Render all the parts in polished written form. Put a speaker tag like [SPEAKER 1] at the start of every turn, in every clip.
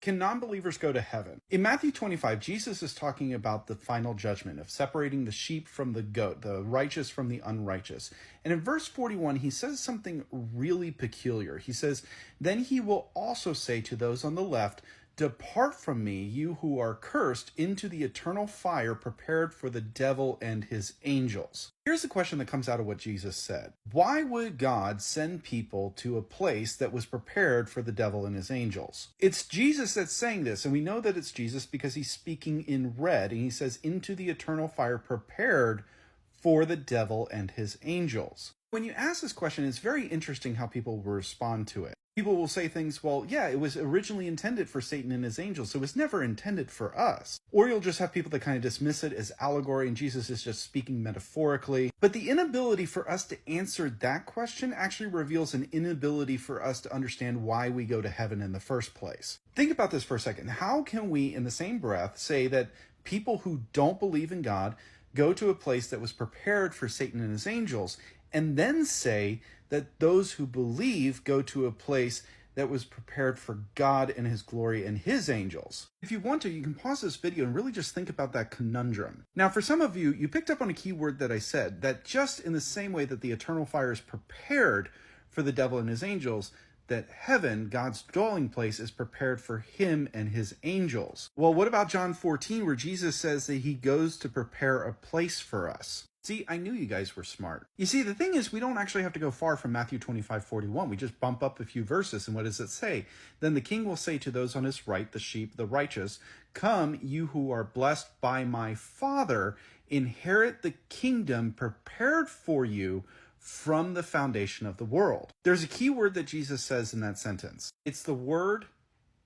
[SPEAKER 1] Can non-believers go to heaven? In Matthew 25, Jesus is talking about the final judgment of separating the sheep from the goat, the righteous from the unrighteous. And in verse 41, he says something really peculiar. He says, "Then he will also say to those on the left, 'Depart from me, you who are cursed, into the eternal fire prepared for the devil and his angels.'" Here's the question that comes out of what Jesus said. Why would God send people to a place that was prepared for the devil and his angels? It's Jesus that's saying this, and we know that it's Jesus because he's speaking in red, and he says, "Into the eternal fire prepared for the devil and his angels." When you ask this question, it's very interesting how people will respond to it. People will say things, well, yeah, it was originally intended for Satan and his angels, so it was never intended for us. Or you'll just have people that kind of dismiss it as allegory and Jesus is just speaking metaphorically. But the inability for us to answer that question actually reveals an inability for us to understand why we go to heaven in the first place. Think about this for a second. How can we, in the same breath, say that people who don't believe in God go to a place that was prepared for Satan and his angels, and then say that those who believe go to a place that was prepared for God and his glory and his angels? If you want to, you can pause this video and really just think about that conundrum. Now, for some of you, you picked up on a key word that I said, that just in the same way that the eternal fire is prepared for the devil and his angels, that heaven, God's dwelling place, is prepared for him and his angels. Well, what about John 14, where Jesus says that he goes to prepare a place for us? See, I knew you guys were smart. You see, the thing is, we don't actually have to go far from Matthew 25:41. We just bump up a few verses, and what does it say? "Then the king will say to those on his right, the sheep, the righteous, 'Come, you who are blessed by my Father, inherit the kingdom prepared for you from the foundation of the world.'" There's a key word that Jesus says in that sentence. It's the word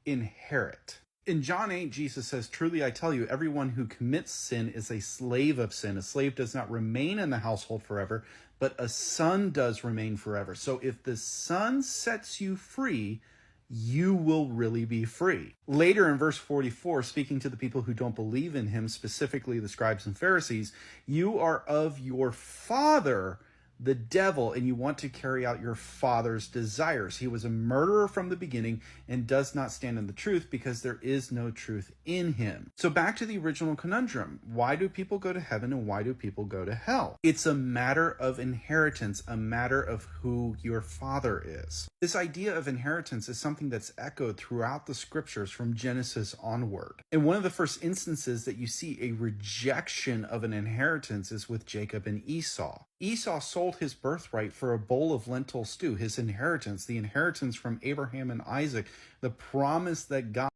[SPEAKER 1] inherit. In John 8, Jesus says, "Truly I tell you, everyone who commits sin is a slave of sin. A slave does not remain in the household forever, but a son does remain forever. So if the son sets you free, you will really be free." Later in verse 44, speaking to the people who don't believe in him, specifically the scribes and Pharisees, "You are of your father, the devil, and you want to carry out your father's desires. He was a murderer from the beginning and does not stand in the truth because there is no truth in him." So back to the original conundrum. Why do people go to heaven and why do people go to hell? It's a matter of inheritance, a matter of who your father is. This idea of inheritance is something that's echoed throughout the scriptures from Genesis onward. And one of the first instances that you see a rejection of an inheritance is with Jacob and Esau. Esau sold his birthright for a bowl of lentil stew, his inheritance, the inheritance from Abraham and Isaac, the promise that God